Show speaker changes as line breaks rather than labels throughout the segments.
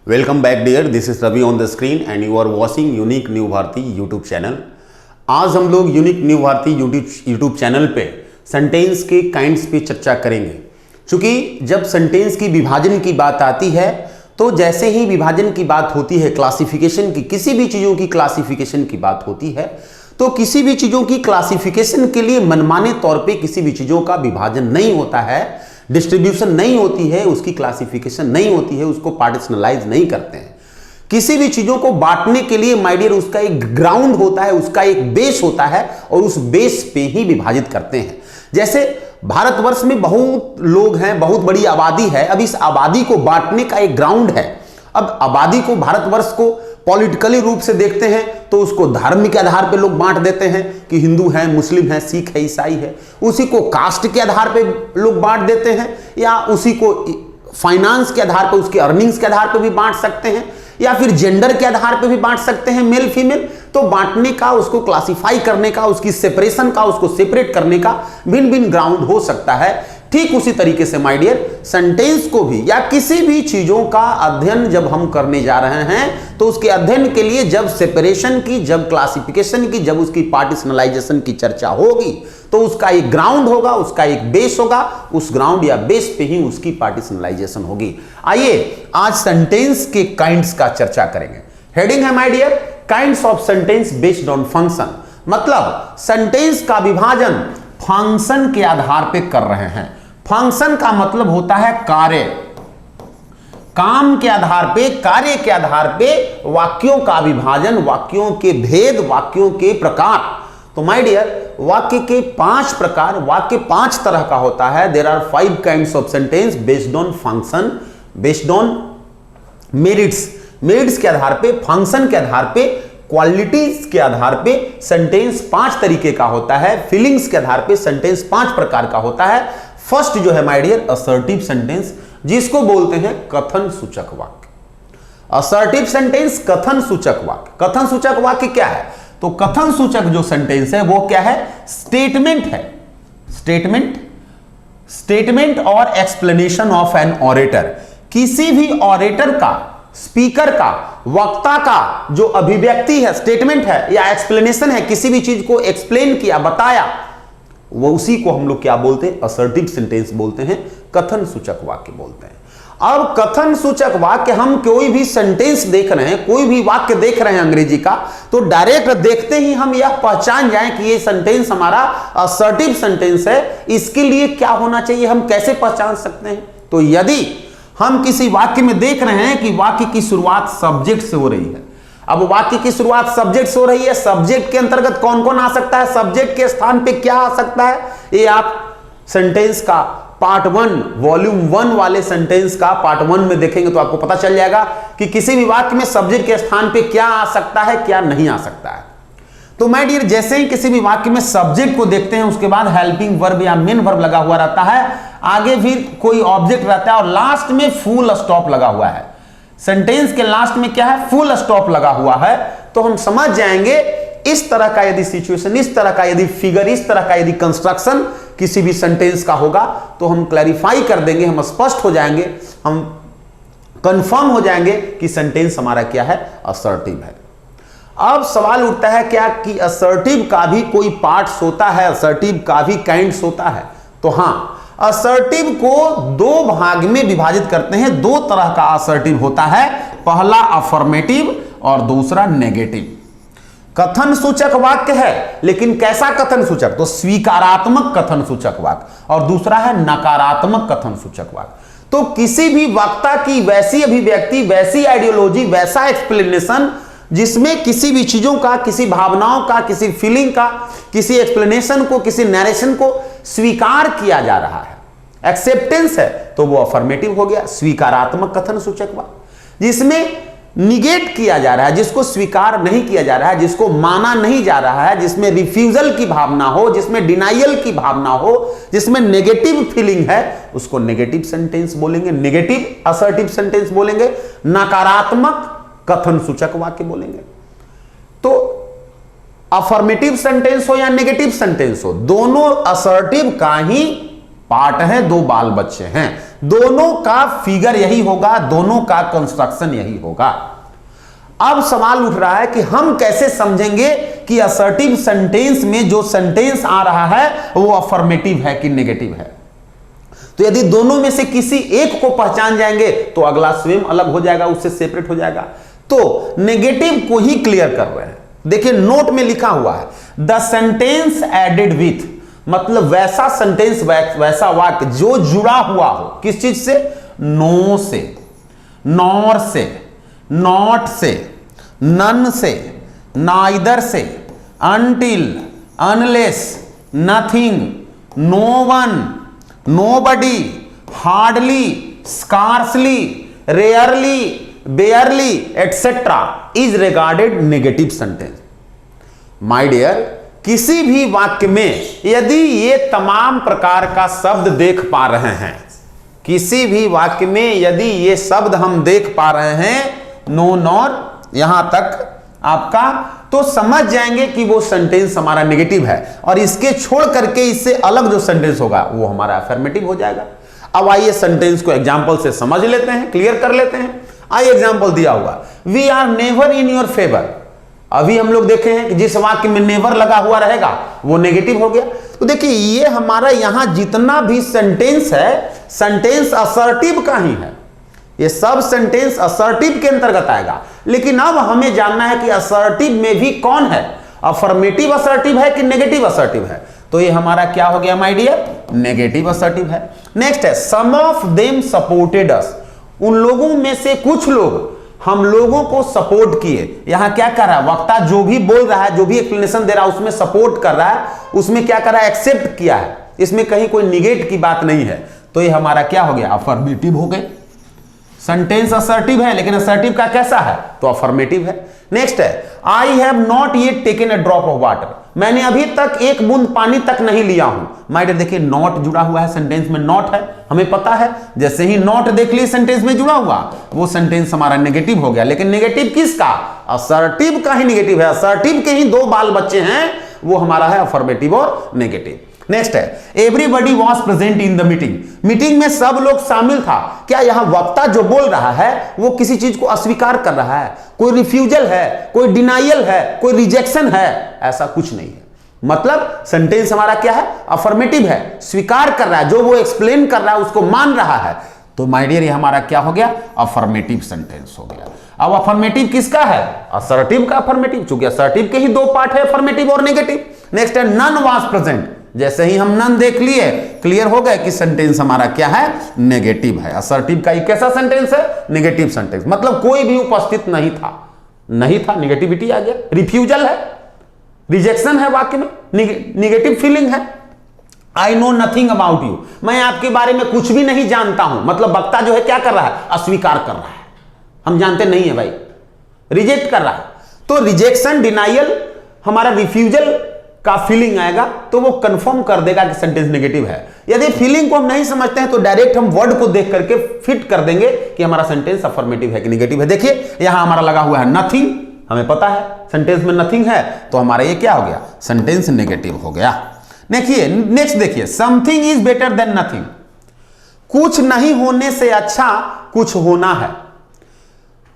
Welcome back dear, this is Ravi on the screen and you are watching unique new Bharti YouTube channel. आज हम लोग unique new Bharti YouTube channel पे sentence के kinds पे चर्चा करेंगे। क्योंकि जब सेंटेंस की विभाजन की बात आती है तो जैसे ही विभाजन की बात होती है, क्लासिफिकेशन की, किसी भी चीज़ों की क्लासिफिकेशन की बात होती है तो किसी भी चीज़ों की क्लासिफिकेशन के लिए मनमाने तौर पे किसी भी चीज़ों का विभाजन नहीं होता है, डिस्ट्रीब्यूशन नहीं होती है, उसकी क्लासिफिकेशन नहीं होती है, उसको पार्टिशनलाइज नहीं करते हैं। किसी भी चीज़ों को बांटने के लिए माय डियर उसका एक ग्राउंड होता है, उसका एक बेस होता है और उस बेस पे ही विभाजित करते हैं। जैसे भारतवर्ष में बहुत लोग हैं, बहुत बड़ी आबादी है। अब इस आबादी को बांटने का एक ग्राउंड है। अब आबादी को, भारतवर्ष को पॉलिटिकली रूप से देखते हैं तो उसको धर्म के आधार पे लोग बांट देते हैं कि हिंदू है, मुस्लिम है, सिख है, ईसाई है। उसी को कास्ट के आधार पे लोग बांट देते हैं, या उसी को फाइनेंस के आधार पे, उसके अर्निंग्स के आधार पे भी बांट सकते हैं, या फिर जेंडर के आधार पे भी बांट सकते हैं, मेल फीमेल। तो बांटने का, उसको क्लासिफाई करने का, उसकी सेपरेशन का, उसको सेपरेट करने का भिन्न भिन्न ग्राउंड हो सकता है। ठीक उसी तरीके से माय डियर सेंटेंस को भी या किसी भी चीजों का अध्ययन जब हम करने जा रहे हैं तो उसके अध्ययन के लिए जब सेपरेशन की, जब क्लासिफिकेशन की, जब उसकी पार्टिशनलाइजेशन की चर्चा होगी तो उसका एक ग्राउंड होगा, उसका एक बेस होगा। उस ग्राउंड या बेस पे ही उसकी पार्टिशनलाइजेशन होगी। आइए आज सेंटेंस के काइंड्स का चर्चा करेंगे। हेडिंग है my dear kinds of sentence based on function. मतलब सेंटेंस का विभाजन फंक्शन के आधार पे कर रहे हैं। फंक्शन का मतलब होता है कार्य, काम के आधार पे, कार्य के आधार पे वाक्यों का विभाजन, वाक्यों के भेद, वाक्यों के प्रकार। तो माय डियर वाक्य के 5 प्रकार, वाक्य 5 तरह का होता है। There are 5 kinds of sentence based on function, based on merits. Merits के आधार पे, फंक्शन के आधार पे, क्वालिटीज के आधार पे सेंटेंस 5 तरीके का होता है। फीलिंग्स के आधार पे सेंटेंस 5 प्रकार का होता है। फर्स्ट जो है माय डियर असर्टिव सेंटेंस, जिसको बोलते हैं कथन सूचक वाक्य। असर्टिव सेंटेंस, कथन सूचक वाक्य। कथन सूचक वाक्य क्या है? तो कथन सूचक जो सेंटेंस है वो क्या है? स्टेटमेंट है। स्टेटमेंट और एक्सप्लेनेशन ऑफ एन ऑरेटर। किसी भी ऑरेटर का, स्पीकर का, वक्ता का जो अभिव्यक्ति है, स्टेटमेंट है या एक्सप्लेनेशन है, किसी भी चीज को एक्सप्लेन किया, बताया, वो उसी को हम लोग क्या बोलते हैं? असर्टिव सेंटेंस बोलते हैं, कथन सूचक वाक्य बोलते हैं। अब कथन सूचक वाक्य, हम कोई भी सेंटेंस देख रहे हैं, कोई भी वाक्य देख रहे हैं अंग्रेजी का, तो डायरेक्ट देखते ही हम यह पहचान जाएं कि ये सेंटेंस हमारा असर्टिव सेंटेंस है। इसके लिए क्या होना चाहिए, हम कैसे पहचान सकते हैं? तो यदि हम किसी वाक्य में देख रहे हैं कि वाक्य की शुरुआत सब्जेक्ट से हो रही है। अब वाक्य की शुरुआत सब्जेक्ट से हो रही है, सब्जेक्ट के अंतर्गत कौन कौन आ सकता है, सब्जेक्ट के स्थान पे क्या आ सकता है, ये आप सेंटेंस का पार्ट 1 वॉल्यूम 1 वाले सेंटेंस का पार्ट 1 में देखेंगे तो आपको पता चल जाएगा कि किसी भी वाक्य में सब्जेक्ट के स्थान पे क्या आ सकता है, क्या नहीं आ सकता है। तो माय डियर जैसे ही किसी भी वाक्य में सब्जेक्ट को देखते हैं, उसके बाद हेल्पिंग वर्ब या मेन वर्ब लगा हुआ रहता है, आगे फिर कोई ऑब्जेक्ट रहता है और लास्ट में फुल स्टॉप लगा हुआ है। सेंटेंस के लास्ट में क्या है? फुल स्टॉप लगा हुआ है। तो हम समझ जाएंगे इस तरह का यदि सिचुएशन, इस तरह का यदि फिगर, इस तरह का यदि कंस्ट्रक्शन किसी भी सेंटेंस का होगा तो हम क्लैरिफाई कर देंगे, हम स्पष्ट हो जाएंगे, हम कंफर्म हो जाएंगे कि सेंटेंस हमारा क्या है? असर्टिव है। अब सवाल उठता है क्या कि असर्टिव का भी कोई पार्ट्स होता है, असर्टिव का भी काइंड्स होता है? तो हां, असर्टिव को 2 भाग में विभाजित करते हैं। 2 तरह का असर्टिव होता है, पहला अफर्मेटिव और दूसरा नेगेटिव। कथन सूचक वाक्य है, लेकिन कैसा कथन सूचक? तो स्वीकारात्मक कथन सूचक वाक्य, और दूसरा है नकारात्मक कथन सूचक वाक्य। तो किसी भी वक्ता की वैसी अभिव्यक्ति, वैसी आइडियोलॉजी, वैसा एक्सप्लेनेशन जिसमें किसी भी चीजों का, किसी भावनाओं का, किसी फीलिंग का, किसी एक्सप्लेनेशन को, किसी नरेशन को स्वीकार किया जा रहा है, एक्सेप्टेंस है, तो वो अफर्मेटिव हो गया, स्वीकारात्मक कथन सूचक वाक्य। जिसमें निगेट किया जा रहा है, जिसको स्वीकार नहीं किया जा रहा है, जिसको माना नहीं जा रहा है, जिसमें रिफ्यूजल की भावना हो, जिसमें डिनाइयल की भावना हो, जिसमें नेगेटिव फीलिंग है, उसको नेगेटिव सेंटेंस बोलेंगे, नेगेटिव असर्टिव सेंटेंस बोलेंगे, नकारात्मक कथन सूचक वाक्य बोलेंगे। तो अफर्मेटिव सेंटेंस हो या नेगेटिव सेंटेंस हो, दोनों असर्टिव का ही पार्ट है, 2 बाल बच्चे हैं। दोनों का फिगर यही होगा, दोनों का कंस्ट्रक्शन यही होगा। अब सवाल उठ रहा है कि हम कैसे समझेंगे कि असर्टिव सेंटेंस में जो सेंटेंस आ रहा है वो अफर्मेटिव है कि नेगेटिव है। तो यदि दोनों में से किसी एक को पहचान जाएंगे तो अगला स्वयं अलग हो जाएगा, उससे सेपरेट हो जाएगा। तो नेगेटिव को ही क्लियर कर रहे हैं। देखिए नोट में लिखा हुआ है द सेंटेंस एडेड विथ, मतलब वैसा सेंटेंस, वैसा वाक्य जो जुड़ा हुआ हो किस चीज से, नो से, नॉर से, नॉट से, नन से, नाइदर से, until, unless, nothing, no one, nobody, hardly, scarcely, rarely, barely etcetera is regarded negative sentence. My dear, किसी भी वाक्य में यदि ये तमाम प्रकार का शब्द देख पा रहे हैं, किसी भी वाक्य में यदि ये शब्द हम देख पा रहे हैं, नो, नॉर, यहां तक आपका, तो समझ जाएंगे कि वो सेंटेंस हमारा नेगेटिव है। और इसके छोड़ करके इससे अलग जो सेंटेंस होगा वो हमारा अफर्मेटिव हो जाएगा। अब आइए सेंटेंस को एग्जांपल से समझ लेते हैं, क्लियर कर लेते हैं। आइए एग्जांपल दिया हुआ, we are never in your favour. अभी हम लोग देखे हैं कि जिस वाक्य में नेवर लगा हुआ रहेगा वो नेगेटिव हो गया। तो देखिए ये हमारा यहां जितना भी सेंटेंस है, सेंटेंस असर्टिव का ही है, ये सब सेंटेंस असर्टिव के अंतर्गत आएगा। लेकिन अब हमें जानना है कि असर्टिव में भी कौन है, अफर्मेटिव असर्टिव है कि नेगेटिव असर्टिव है। तो ये हमारा क्या हो गया माय डियर, नेगेटिव असर्टिव है। नेक्स्ट है सम ऑफ देम सपोर्टेड अस, उन लोगों में से कुछ लोग हम लोगों को सपोर्ट किए। यहां क्या कर रहा है वक्ता, जो भी बोल रहा है, जो भी एक्सप्लेनेशन दे रहा है उसमें सपोर्ट कर रहा है, उसमें क्या कर रहा है, एक्सेप्ट किया है, इसमें कहीं कोई निगेट की बात नहीं है। तो ये हमारा क्या हो गया, अफर्मेटिव हो गए। सेंटेंस असर्टिव है लेकिन असर्टिव का कैसा है, तो अफर्मेटिव है। नेक्स्ट है I have not yet taken a drop of water, मैंने अभी तक एक बूंद पानी तक नहीं लिया हूं। माय डियर देखिए नॉट जुड़ा हुआ है, सेंटेंस में नॉट है, हमें पता है। जैसे ही नॉट देख लिए सेंटेंस में जुड़ा हुआ, वो सेंटेंस हमारा नेगेटिव हो गया। लेकिन नेगेटिव किसका, असर्टिव का ही नेगेटिव है। असर्टिव के ही 2 बाल बच्चे हैं, वो हमारा है अफर्मेटिव और नेगेटिव। नेक्स्ट है everybody was present in the meeting, meeting में सब लोग शामिल था। क्या यहां वक्ता जो बोल रहा है वो किसी चीज को अस्वीकार कर रहा है, कोई रिफ्यूजल है, कोई डिनाइयल है, कोई रिजेक्शन है, ऐसा कुछ नहीं है। मतलब सेंटेंस हमारा क्या है, अफर्मेटिव है, स्वीकार कर रहा है, जो वो एक्सप्लेन कर रहा है उसको मान रहा है। तो माय डियर ये हमारा क्या हो गया, अफर्मेटिव सेंटेंस हो गया। अब अफर्मेटिव किसका है, असर्टिव का अफर्मेटिव, चूंकि असर्टिव के ही 2 पार्ट है, अफर्मेटिव और नेगेटिव। नेक्स्ट है नन वाज प्रेजेंट, जैसे ही हम नन देख लिए क्लियर हो गए कि सेंटेंस हमारा क्या है, नेगेटिव है। असर्टिव का एक कैसा सेंटेंस है, नेगेटिव सेंटेंस, मतलब कोई भी उपस्थित नहीं था, नहीं था, नेगेटिविटी आ गया। रिफ्यूजल है, रिजेक्शन है, वाक्य में नेगेटिव फीलिंग है। I know nothing about you, मैं आपके बारे में कुछ भी नहीं जानता हूं, मतलब वक्ता जो है क्या कर रहा है, अस्वीकार कर रहा है, हम जानते नहीं है भाई, रिजेक्ट कर रहा है। तो रिजेक्शन, डिनाइयल, हमारा रिफ्यूजल का फीलिंग आएगा तो वो कंफर्म कर देगा कि सेंटेंस नेगेटिव है। यदि फीलिंग को हम नहीं समझते हैं तो डायरेक्ट हम वर्ड को देख करके फिट कर देंगे कि हमारा सेंटेंस अफर्मेटिव है कि नेगेटिव है। देखिए यहां हमारा लगा हुआ है नथिंग, हमें पता है सेंटेंस में नथिंग है, तो हमारा ये क्या हो गया, सेंटेंस नेगेटिव हो गया। देखिए नेक्स्ट देखिए something is better than nothing, कुछ नहीं होने से अच्छा कुछ होना है,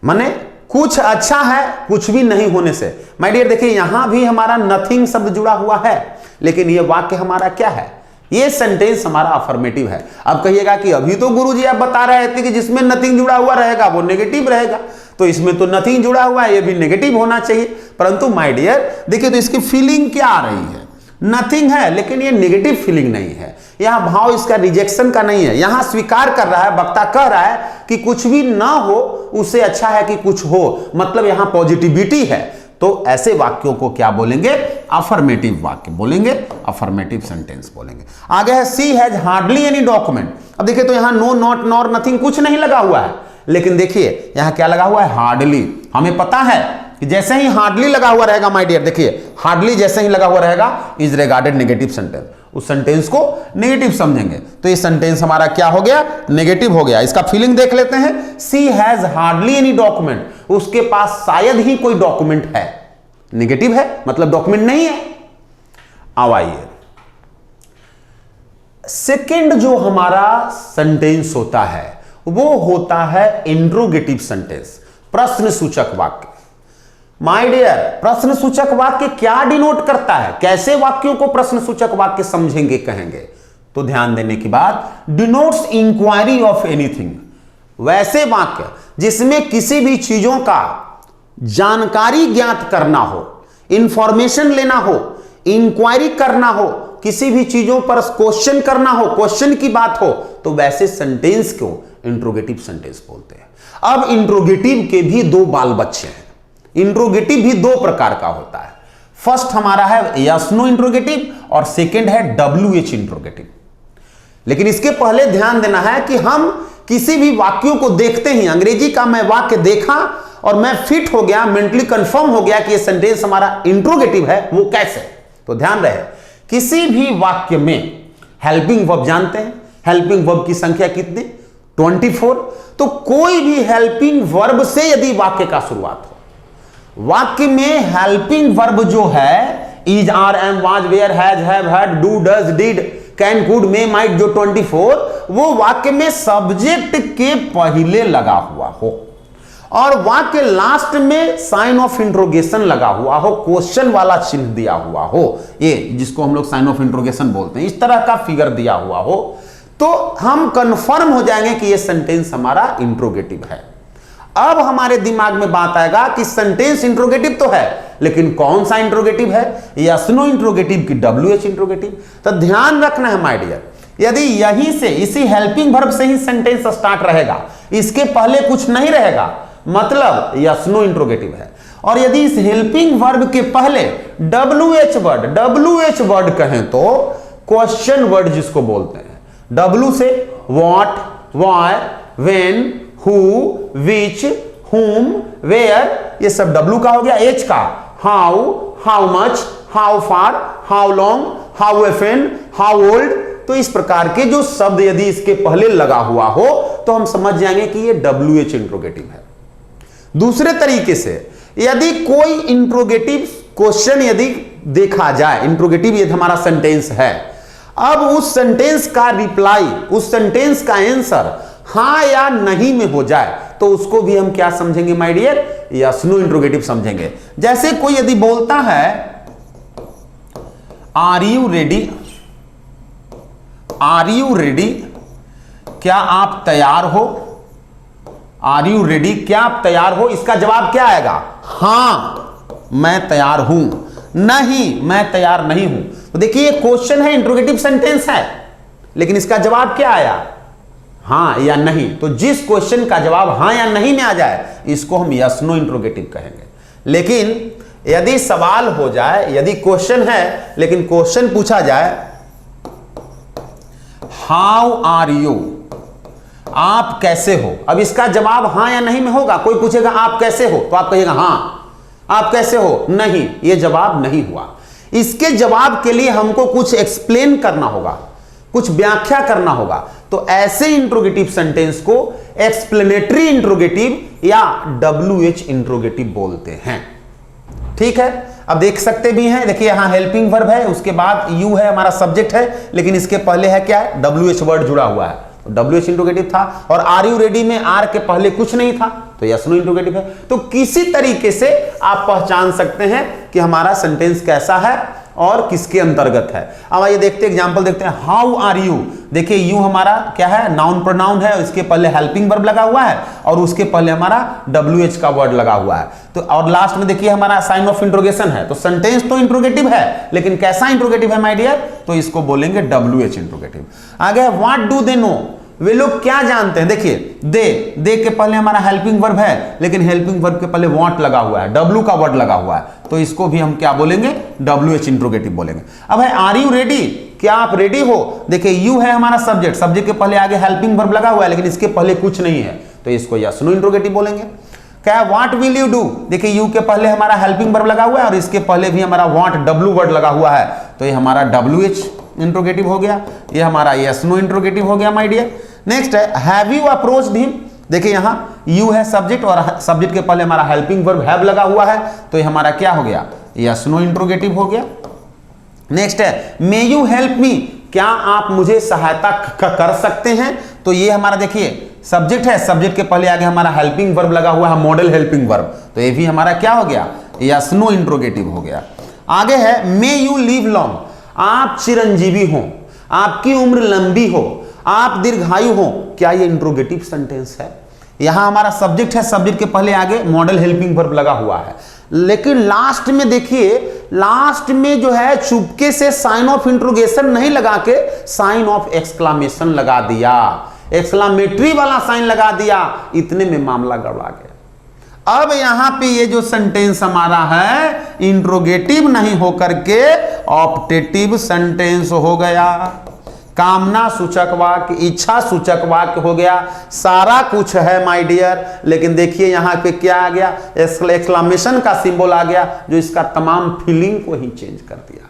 माने कुछ अच्छा है कुछ भी नहीं होने से। माय डियर देखिए यहां भी हमारा नथिंग शब्द जुड़ा हुआ है, लेकिन यह वाक्य हमारा क्या है, ये सेंटेंस हमारा अफर्मेटिव है। अब कहिएगा कि अभी तो गुरुजी आप बता रहे थे कि जिसमें नथिंग जुड़ा हुआ रहेगा वो नेगेटिव रहेगा, तो इसमें तो नथिंग जुड़ा हुआ है, ये भी नेगेटिव होना चाहिए। परंतु माय डियर देखिए तो इसकी फीलिंग क्या आ रही है, नथिंग है लेकिन ये नेगेटिव फीलिंग नहीं है। यहां भाव इसका रिजेक्शन का नहीं है, यहां स्वीकार कर रहा है, वक्ता कह रहा है कि कुछ भी ना हो उससे अच्छा है कि कुछ हो, मतलब यहां पॉजिटिविटी है। तो ऐसे वाक्यों को क्या बोलेंगे, अफर्मेटिव वाक्य बोलेंगे, अफर्मेटिव सेंटेंस बोलेंगे। आगे है सी हैज हार्डली एनी डॉक्यूमेंट। अब देखिए तो यहां नो, नॉट, नॉर, नथिंग कुछ नहीं लगा हुआ है, लेकिन देखिए यहां क्या लगा हुआ है, हार्डली। हमें पता है कि जैसे ही हार्डली लगा हुआ रहेगा माय डियर, देखिए हार्डली जैसे ही लगा हुआ रहेगा इज रिगार्डेड नेगेटिव सेंटेंस, उस सेंटेंस को नेगेटिव समझेंगे। तो ये सेंटेंस हमारा क्या हो गया, नेगेटिव हो गया। इसका फीलिंग देख लेते हैं, सी हैज हार्डली एनी डॉक्यूमेंट, उसके पास शायद ही कोई डॉक्यूमेंट है, नेगेटिव है मतलब डॉक्यूमेंट नहीं है। अब आइए सेकंड जो हमारा सेंटेंस होता है वो होता है इंट्रोगेटिव सेंटेंस, प्रश्न सूचक वाक्य। माय डियर, प्रश्न सूचक वाक्य क्या डिनोट करता है, कैसे वाक्यों को प्रश्न सूचक वाक्य समझेंगे कहेंगे, तो ध्यान देने की बात, डिनोट्स इंक्वायरी ऑफ एनीथिंग, वैसे वाक्य जिसमें किसी भी चीजों का जानकारी ज्ञात करना हो, इंफॉर्मेशन लेना हो, इंक्वायरी करना हो, किसी भी चीजों पर क्वेश्चन करना हो, क्वेश्चन की बात हो, तो वैसे सेंटेंस को इंट्रोगेटिव सेंटेंस बोलते हैं। अब इंट्रोगेटिव के भी दो बाल बच्चे हैं। इंट्रोगेटिव भी दो प्रकार का होता है। फर्स्ट हमारा है यस नो इंट्रोगेटिव और सेकंड है WH इंट्रोगेटिव। लेकिन इसके पहले ध्यान देना है कि हम किसी भी वाक्यों को देखते ही, अंग्रेजी का मैं वाक्य देखा और मैं फिट हो गया, मेंटली कंफर्म हो गया कि ये सेंटेंस हमारा इंट्रोगेटिव है, वो कैसे? तो ध्यान रहे, किसी भी वाक्य में हेल्पिंग वर्ब जानते हैं, हेल्पिंग वर्ब की संख्या कितनी? 24। तो कोई भी हेल्पिंग वर्ब से यदि वाक्य का शुरुआत हो, वाक्य में हेल्पिंग वर्ब जो है is, are, am, was, were, has, have, had, do, does, did, can, could, may, might, जो 24, वो वाक्य में सब्जेक्ट के पहले लगा हुआ हो और वाक्य लास्ट में साइन ऑफ इंट्रोगेशन लगा हुआ हो, क्वेश्चन वाला चिन्ह दिया हुआ हो, ये जिसको हम लोग साइन ऑफ इंट्रोगेशन बोलते हैं, इस तरह का फिगर दिया हुआ हो, तो हम कंफर्म हो जाएंगे कि ये सेंटेंस हमारा इंट्रोगेटिव है। अब हमारे दिमाग में बात आएगा कि सेंटेंस इंट्रोगेटिव तो है, लेकिन कौन सा इंट्रोगेटिव है? यस नो इंट्रोगेटिव की WH इंट्रोगेटिव? तो ध्यान रखना है माय डियर, यदि यहीं से इसी हेल्पिंग वर्ब से ही सेंटेंस स्टार्ट रहेगा, इसके पहले कुछ नहीं रहेगा, मतलब यस नो इंट्रोगेटिव है। और यदि इस हेल्पिंग वर्ब के पहले WH वर्ड कहें तो क्वेश्चन वर्ड जिसको बोलते हैं, W से what, why, when, who, which, whom, where, ये सब W का हो गया। H का how, how much, how far, how long, how often, how old. तो इस प्रकार के जो शब्द यदि इसके पहले लगा हुआ हो तो हम समझ जाएंगे कि ये WH इंट्रोगेटिव है। दूसरे तरीके से यदि कोई इंट्रोगेटिव क्वेश्चन यदि देखा जाए, इंट्रोगेटिव ये हमारा सेंटेंस है, अब उस सेंटेंस का रिप्लाई, उस सेंटेंस का आंसर हां या नहीं में हो जाए तो उसको भी हम क्या समझेंगे my dear? Yes no interrogative समझेंगे। जैसे कोई यदि बोलता है are you ready, are you ready, क्या आप तैयार हो? आर यू रेडी, क्या आप तैयार हो? इसका जवाब क्या आएगा? हां मैं तैयार हूं, नहीं मैं तैयार नहीं हूं। तो देखिए ये क्वेश्चन है, इंट्रोगेटिव सेंटेंस है, लेकिन इसका जवाब क्या आया? हां या नहीं। तो जिस क्वेश्चन का जवाब हां या नहीं में आ जाए इसको हम यस नो इंट्रोगेटिव कहेंगे। लेकिन यदि सवाल हो जाए, यदि क्वेश्चन है लेकिन क्वेश्चन पूछा जाए हाउ आर यू, आप कैसे हो, अब इसका जवाब हां या नहीं में होगा। कोई पूछेगा आप कैसे हो तो आप कहिएगा हां, आप कैसे हो, नहीं, यह जवाब नहीं हुआ। इसके जवाब के लिए हमको कुछ एक्सप्लेन करना होगा, कुछ व्याख्या करना होगा। तो ऐसे इंट्रोगेटिव सेंटेंस को एक्सप्लेनेटरी इंट्रोगेटिव या WH इंट्रोगेटिव बोलते हैं। ठीक है, अब देख सकते भी हैं, देखिए यहां हेल्पिंग वर्ब है, उसके बाद यू है हमारा सब्जेक्ट है, लेकिन इसके पहले है क्या है? WH वर्ड जुड़ा हुआ है, तो WH इंट्रोगेटिव था। और आर यू रेडी में आर के पहले कुछ नहीं था तो यस नो इंट्रोगेटिव है। तो किसी तरीके से आप पहचान सकते हैं कि हमारा सेंटेंस कैसा है और किसके अंतर्गत है। अब आइए देखते हैं, एग्जांपल देखते हैं। हाउ आर यू, देखिए यू हमारा क्या है? नाउन प्रोनाउन है, इसके पहले हेल्पिंग वर्ब लगा हुआ है और उसके पहले हमारा WH का वर्ड लगा हुआ है। तो और लास्ट में देखिए हमारा साइन ऑफ इंट्रोगेशन है। तो सेंटेंस तो इंट्रोगेटिव है, लेकिन कैसा इंट्रोगेटिव है माय डियर? तो इसको बोलेंगे WH इंट्रोगेटिव। आगे व्हाट डू दे नो, वे लोग क्या जानते हैं? देखिए दे के पहले हमारा हेल्पिंग वर्ब है, लेकिन हेल्पिंग वर्ब के पहले वांट लगा हुआ है, W का वर्ड लगा हुआ है, तो इसको भी हम क्या बोलेंगे? WH इंट्रोगेटिव बोलेंगे। अब है आर यू रेडी, क्या आप रेडी हो? देखिए यू है हमारा सब्जेक्ट, सब्जेक्ट के पहले आगे हेल्पिंग वर्ब लगा हुआ है, लेकिन इसके पहले कुछ नहीं है, तो इसको यस नो इंट्रोगेटिव बोलेंगे। क्या व्हाट विल यू डू, देखिए यू के पहले हमारा हेल्पिंग वर्ब लगा हुआ है और इसके पहले भी हमारा वांट W वर्ड लगा हुआ है, तो ये हमारा WH इंट्रोगेटिव हो गया, ये हमारा यस नो इंट्रोगेटिव हो गया माय डियर। नेक्स्ट है हैव यू अप्रोच्ड हिम, देखिए यहां यू है सब्जेक्ट और सब्जेक्ट के पहले हमारा हेल्पिंग वर्ब हैव लगा हुआ है, तो ये हमारा क्या हो गया? यस नो इंट्रोगेटिव हो गया। नेक्स्ट है मे यू हेल्प मी, क्या आप मुझे सहायता कर सकते हैं? तो ये हमारा देखिए सब्जेक्ट है, सब्जेक्ट के पहले आगे हमारा हेल्पिंग वर्ब लगा हुआ है, मॉडल हेल्पिंग वर्ब, तो ये भी हमारा क्या हो गया? यस नो इंट्रोगेटिव हो गया। आगे है मे यू लिव लॉन्ग, आप चिरंजीवी हो, आपकी उम्र लंबी हो, आप दीर्घायु हो। क्या ये इंट्रोगेटिव सेंटेंस है? यहां हमारा सब्जेक्ट है, सब्जेक्ट के पहले आगे मॉडल हेल्पिंग वर्ब लगा हुआ है, लेकिन लास्ट में देखिए, लास्ट में जो है चुपके से साइन ऑफ इंट्रोगेशन नहीं लगा के साइन ऑफ एक्सक्लामेशन लगा दिया, एक्सक्लामेटरी वाला साइन लगा दिया, इतने में मामला गड़बड़ा गया। अब यहां पे ये जो सेंटेंस हमारा है इंट्रोगेटिव नहीं होकर के ऑप्टेटिव सेंटेंस हो गया, कामना सूचक वाक्य, इच्छा सूचक वाक्य हो गया, सारा कुछ है माय डियर। लेकिन देखिए यहां पे क्या आ गया? एक्सक्लेमेशन का सिंबल आ गया, जो इसका तमाम फीलिंग को ही चेंज कर दिया।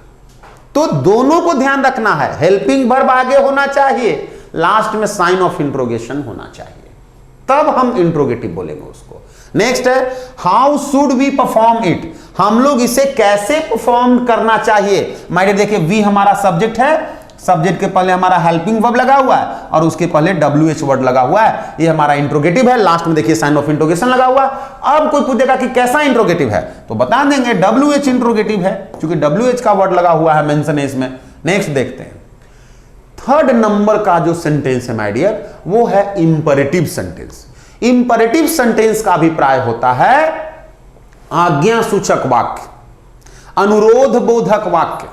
तो दोनों को ध्यान रखना है, हेल्पिंग वर्ब आगे होना चाहिए, लास्ट में साइन ऑफ इंट्रोगेशन होना चाहिए, तब हम इंट्रोगेटिव बोलेंगे उसको। नेक्स्ट है how should we perform it, हम लोग इसे कैसे परफॉर्म करना चाहिए। माय डियर देखिए वी हमारा सब्जेक्ट है, सब्जेक्ट के पहले हमारा हेल्पिंग वर्ब लगा हुआ है और उसके पहले WH वर्ड लगा हुआ है, ये हमारा इंट्रोगेटिव है, लास्ट में देखिए साइन ऑफ इंट्रोगेशन लगा हुआ है। अब कोई पूछेगा कि कैसा इंट्रोगेटिव है, तो बता देंगे WH इंट्रोगेटिव है, क्योंकि WH का वर्ड लगा हुआ है, मेंशन है इसमें। नेक्स्ट देखते हैं, थर्ड नंबर का जो सेंटेंस है माय डियर, वो है इंपरेटिव सेंटेंस। इंपरेटिव सेंटेंस का अभिप्राय होता है आज्ञा सूचक वाक्य, अनुरोध बोधक वाक्य।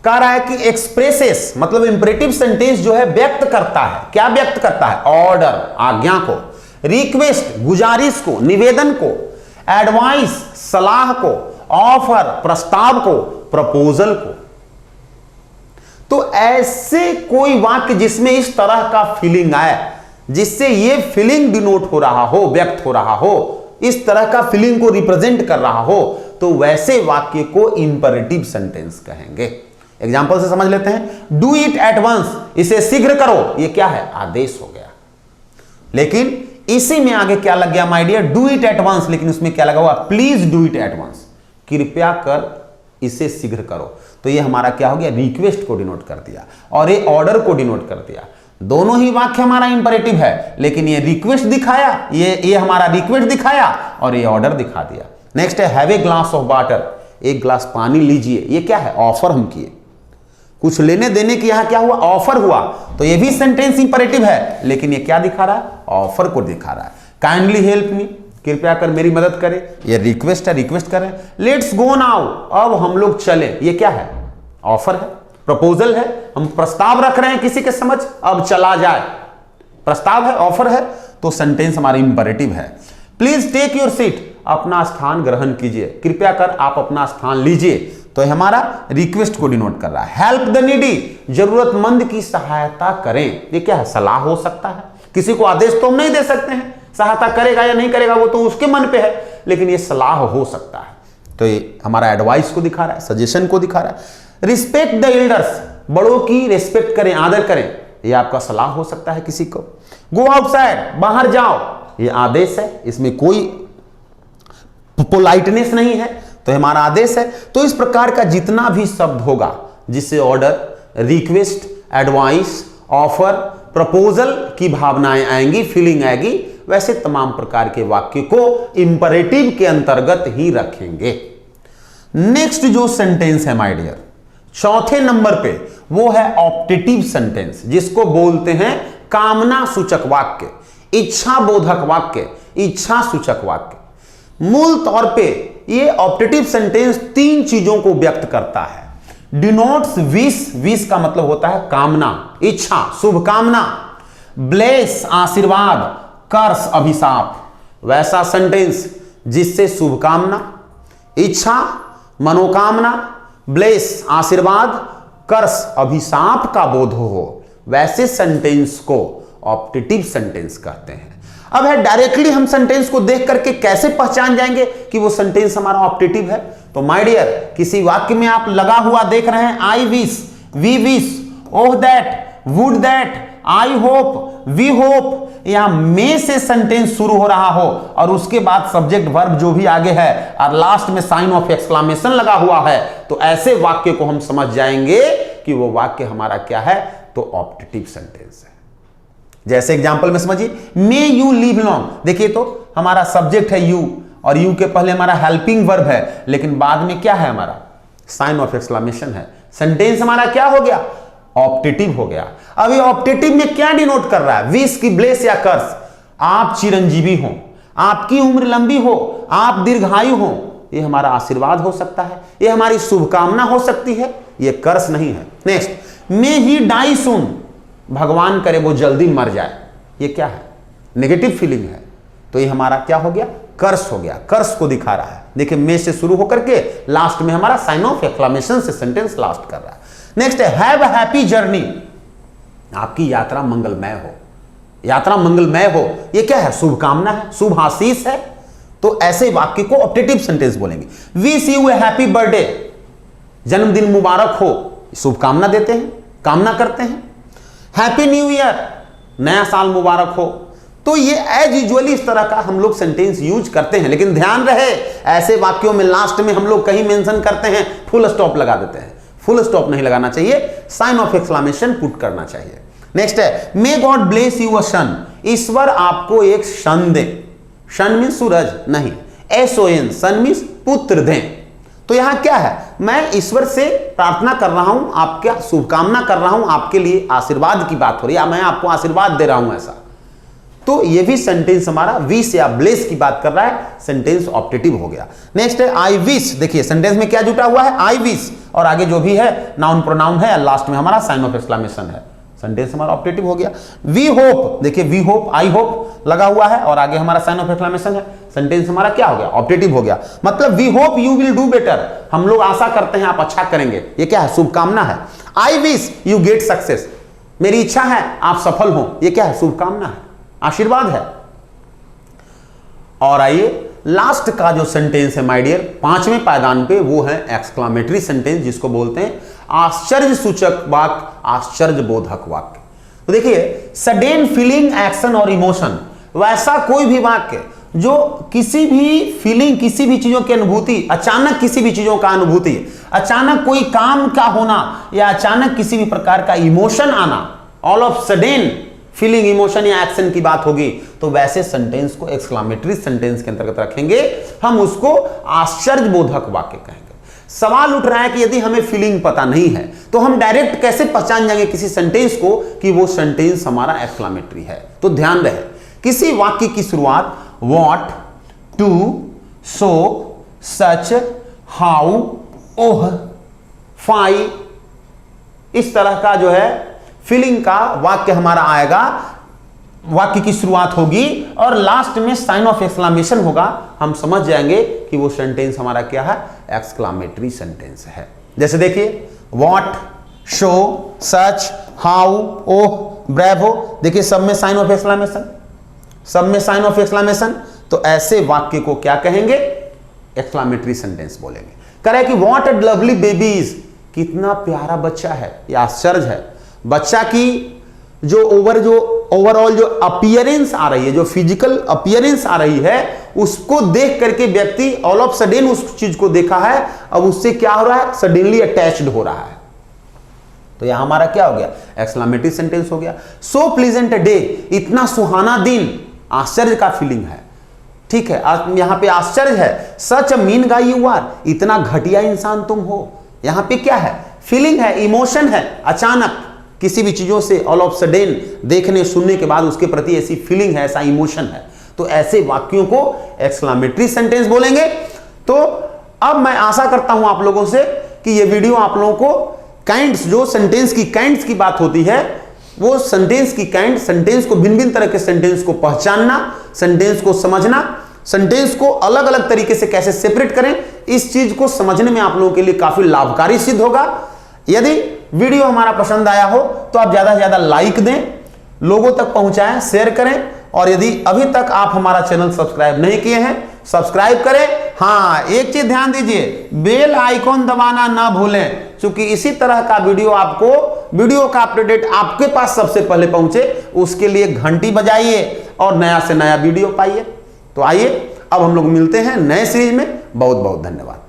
कह रहा है कि एक्सप्रेसेस, मतलब इंपरेटिव सेंटेंस जो है व्यक्त करता है, क्या व्यक्त करता है? ऑर्डर आज्ञा को, रिक्वेस्ट गुजारिश को, निवेदन को, एडवाइस सलाह को, ऑफर प्रस्ताव को, प्रपोजल को। तो ऐसे कोई वाक्य जिसमें इस तरह का फीलिंग आए, जिससे ये फीलिंग डिनोट हो रहा हो, व्यक्त हो रहा हो, इस तरह का फीलिंग को रिप्रेजेंट कर रहा हो, तो वैसे वाक्य को इंपरेटिव सेंटेंस कहेंगे। एग्जांपल से समझ लेते हैं, डू इट एट वंस, इसे शीघ्र करो, ये क्या है? आदेश हो गया। लेकिन इसी में आगे क्या लग गया my dear? Do it at once, लेकिन उसमें क्या लगा हुआ? Please do it at once, कृपया कर इसे शीघ्र करो। तो ये हमारा क्या हो गया? रिक्वेस्ट को डिनोट कर दिया और ये ऑर्डर को डिनोट कर दिया। दोनों ही वाक्य हमारा इंपरेटिव है, लेकिन ये रिक्वेस्ट दिखाया, ये हमारा रिक्वेस्ट दिखाया और ये ऑर्डर दिखा दिया। नेक्स्ट है have a glass of water, एक ग्लास पानी लीजिए, ये क्या है? ऑफर हम किए, कुछ लेने देने के यहां क्या हुआ? ऑफर हुआ, तो ये भी सेंटेंस इंपरेटिव है, लेकिन ये क्या दिखा रहा है? ऑफर को दिखा रहा है। काइंडली हेल्प मी, कृपया कर मेरी मदद करें, ये रिक्वेस्ट है, रिक्वेस्ट करें। लेट्स गो नाउ, अब हम लोग चले, ये क्या है? ऑफर है, प्रपोजल है, हम प्रस्ताव रख रहे हैं किसी के समझ, अब चला जाए, प्रस्ताव है, ऑफर है, तो सेंटेंस हमारा इंपरेटिव है। प्लीज टेक योर सीट, अपना स्थान ग्रहण कीजिए, कृपया कर आप अपना स्थान लीजिए, तो हमारा रिक्वेस्ट को डिनोट कर रहा है। हेल्प द नीडी, जरूरतमंद की सहायता करें, ये क्या है? सलाह हो सकता है, किसी को आदेश तो हम नहीं दे सकते हैं, सहायता करेगा या नहीं करेगा वो तो उसके मन पे है, लेकिन ये सलाह हो सकता है, तो ये हमारा एडवाइस को दिखा रहा है, सजेशन को दिखा रहा है। रिस्पेक्ट द एल्डर्स, बड़ों की रिस्पेक्ट करें, आदर करें, ये आपका सलाह हो सकता है किसी को। गो आउटसाइड, बाहर जाओ, ये आदेश है, इसमें कोई पोलाइटनेस नहीं है, तो हमारा आदेश है। तो इस प्रकार का जितना भी शब्द होगा जिससे order, request, advice, offer, proposal की भावनाएं आएंगी, फीलिंग आएगी, वैसे तमाम प्रकार के वाक्य को इंपरेटिव के अंतर्गत ही रखेंगे। नेक्स्ट जो सेंटेंस है माय डियर, चौथे नंबर पे, वो है ऑप्टेटिव सेंटेंस, जिसको बोलते हैं कामना सूचक वाक्य, इच्छा बोधक वाक्य, इच्छा सूचक वाक्य। मूल तौर पे ये ऑप्टेटिव सेंटेंस तीन चीजों को व्यक्त करता है। डिनोट्स विश, विश का मतलब होता है कामना, इच्छा, शुभकामना, ब्लेस आशीर्वाद, कर्स अभिशाप। वैसा सेंटेंस जिससे शुभकामना, इच्छा, मनोकामना, ब्लेस आशीर्वाद, कर्स अभिशाप का बोध हो, वैसे सेंटेंस को ऑप्टेटिव सेंटेंस कहते हैं। अब है डायरेक्टली हम सेंटेंस को देख करके कैसे पहचान जाएंगे कि वो सेंटेंस हमारा ऑप्टेटिव है? तो माय डियर, किसी वाक्य में आप लगा हुआ देख रहे हैं I wish, we wish, oh that, would that, I hope, we hope, यहां में से सेंटेंस शुरू हो रहा हो और उसके बाद सब्जेक्ट वर्ब जो भी आगे है और लास्ट में साइन ऑफ एक्सक्लेमेशन लगा हुआ है, तो ऐसे वाक्य को हम समझ जाएंगे कि वो वाक्य हमारा क्या है, तो ऑप्टेटिव सेंटेंस है। जैसे एग्जांपल में समझिए, मे यू लिव लॉन्ग, देखिए तो हमारा सब्जेक्ट है यू और यू के पहले हमारा हेल्पिंग वर्ब है, लेकिन बाद में क्या है हमारा, साइन ऑफ एक्सक्लेमेशन है। सेंटेंस हमारा क्या हो गया, ऑप्टेटिव हो गया। अभी ऑप्टेटिव में क्या डिनोट कर रहा है, विश की ब्लेस या कर्स। आप चिरंजीवी हो, आपकी उम्र लंबी हो, आप दीर्घायु हो, ये हमारा आशीर्वाद हो सकता है, ये हमारी शुभकामना हो सकती है, ये कर्स नहीं है। नेक्स्ट, मे ही डाई सून, भगवान करे वो जल्दी मर जाए, ये क्या है, नेगेटिव फीलिंग है, तो ये हमारा क्या हो गया, कर्स हो गया, कर्स को दिखा रहा है। देखिए मे से शुरू होकर के लास्ट में हमारा साइन ऑफ एक्सक्लेमेशन से सेंटेंस लास्ट कर रहा है। नेक्स्ट है हैव अ हैप्पी जर्नी, आपकी यात्रा मंगलमय हो, यात्रा मंगलमय हो, ये क्या है, शुभकामना है, शुभ आशीष है, तो ऐसे वाक्य को ऑप्टेटिव सेंटेंस बोलेंगे। Wish U A happy birthday, जन्मदिन मुबारक हो, शुभकामना देते हैं, कामना करते हैं। हैप्पी न्यू ईयर, नया साल मुबारक हो। तो ये एज यूजुअली इस तरह का हम लोग सेंटेंस यूज करते हैं, लेकिन ध्यान रहे ऐसे वाक्यों में लास्ट में हम लोग कहीं मेंशन करते हैं, फुल स्टॉप लगा देते हैं। फुल स्टॉप नहीं लगाना चाहिए, साइन ऑफ एक्सक्लेमेशन पुट करना चाहिए। नेक्स्ट है may God bless you a son, ईश्वर आपको एक सन दे, सन मीन सूरज नहीं, SON, सन मीन पुत्र दें। तो यहां क्या है, मैं ईश्वर से प्रार्थना कर रहा हूं, आपका शुभकामना कर रहा हूं, आपके लिए आशीर्वाद की बात हो रही है, मैं आपको आशीर्वाद दे रहा हूं ऐसा। तो ये भी सेंटेंस हमारा विश या ब्लेस की बात कर रहा है, सेंटेंस ऑप्टेटिव हो गया। नेक्स्ट है आई विश, देखिए सेंटेंस में क्या जुटा हुआ है, आई विश, और आगे जो भी है नाउन प्रोनाउन है, लास्ट में हमारा साइन ऑफ एक्सक्लेमेशन है, सेंटेंस हमारा ऑप्टेटिव हो गया। वी होप, देखिए वी होप, आई होप लगा हुआ है और आगे हमारा साइन ऑफ एक्सक्लेमेशन है, सेंटेंस हमारा क्या हो गया, ऑप्टेटिव हो गया। मतलब we hope you will do better, हम लोग आशा करते हैं आप अच्छा करेंगे, ये क्या है, शुभकामना है। I wish you get success, मेरी इच्छा है आप सफल हो, ये क्या है, शुभकामना है, आशीर्वाद है। और आइए लास्ट का जो सेंटेंस है माय डियर, पांचवें पायदान पे, वो है एक्सक्लेमेटरी सेंटेंस, जिसको बोलते हैं आश्चर्य सूचक वाक्य, आश्चर्य बोधक वाक्य। तो देखिए सडन फीलिंग, एक्शन और इमोशन, वैसा कोई भी वाक्य जो किसी भी फीलिंग, किसी भी चीजों की अनुभूति, अचानक किसी भी चीजों का अनुभूति, अचानक कोई काम का होना या अचानक किसी भी प्रकार का इमोशन आना, all of sudden feeling, emotion या एक्शन की बात होगी, तो वैसे सेंटेंस को एक्सक्लेमेटरी सेंटेंस के अंतर्गत रखेंगे, हम उसको आश्चर्यबोधक वाक्य कहेंगे। सवाल उठ रहा है कि यदि हमें फीलिंग पता नहीं है तो हम डायरेक्ट कैसे पहचान जाएंगे किसी सेंटेंस को कि वो सेंटेंस हमारा एक्सक्लेमेटरी है। तो ध्यान रहे, किसी वाक्य की शुरुआत what, too, so, such, how, oh, fie, इस तरह का जो है फीलिंग का वाक्य हमारा आएगा, वाक्य की शुरुआत होगी और लास्ट में साइन ऑफ एक्सक्लेमेशन होगा, हम समझ जाएंगे कि वो सेंटेंस हमारा क्या है, एक्सक्लेमेटरी सेंटेंस है। जैसे देखिए what, so, such, how, oh, bravo, देखिए सब में साइन ऑफ एक्सक्लेमेशन, सब में साइन ऑफ एक्सक्लेमेशन, तो ऐसे वाक्य को क्या कहेंगे, एक्सक्लेमेटरी सेंटेंस बोलेंगे। करें कि व्हाट अ लवली बेबीज, कितना प्यारा बच्चा है, ये आश्चर्य है। बच्चा की जो ओवरऑल जो अपीयरेंस आ रही है, जो फिजिकल अपीयरेंस आ रही है, उसको देख करके व्यक्ति ऑल ऑफ सडन उस चीज को देखा है, अब उससे क्या हो रहा है, सडनली अटैच्ड हो रहा है। तो यहां हमारा क्या हो गया, एक्सक्लेमेटरी सेंटेंस हो गया। सो प्लीजेंट डे, इतना सुहाना दिन, आश्चर्य का फीलिंग है, ठीक है, यहां पे आश्चर्य है। Such a mean guy you are, इतना घटिया इंसान तुम हो, यहां पे क्या है, फीलिंग है, इमोशन है, अचानक किसी भी चीजों से ऑल ऑफ सडन देखने सुनने के बाद उसके प्रति ऐसी फीलिंग है, ऐसा इमोशन है, तो ऐसे वाक्यों को एक्सक्लेमेटरी सेंटेंस बोलेंगे। तो अब मैं आशा करता हूं आप लोगों से कि ये वीडियो आप लोगों को काइंड्स, जो सेंटेंस की काइंड्स की बात होती है, वो सेंटेंस की काइंड, सेंटेंस को भिन्न भिन्न तरह के सेंटेंस को पहचानना, सेंटेंस को समझना, सेंटेंस को अलग अलग तरीके से कैसे सेपरेट करें, इस चीज को समझने में आप लोगों के लिए काफी लाभकारी सिद्ध होगा। यदि वीडियो हमारा पसंद आया हो तो आप ज्यादा से ज्यादा लाइक दें, लोगों तक पहुंचाएं, शेयर करें, और यदि अभी तक आप हमारा चैनल सब्सक्राइब नहीं किए हैं, सब्सक्राइब करें। हाँ, एक चीज ध्यान दीजिए, बेल आइकॉन दबाना ना भूलें, क्योंकि इसी तरह का वीडियो का अपडेट आपके पास सबसे पहले पहुंचे, उसके लिए घंटी बजाइए और नया से नया वीडियो पाइए। तो आइए अब हम लोग मिलते हैं नए सीरीज में। बहुत बहुत धन्यवाद।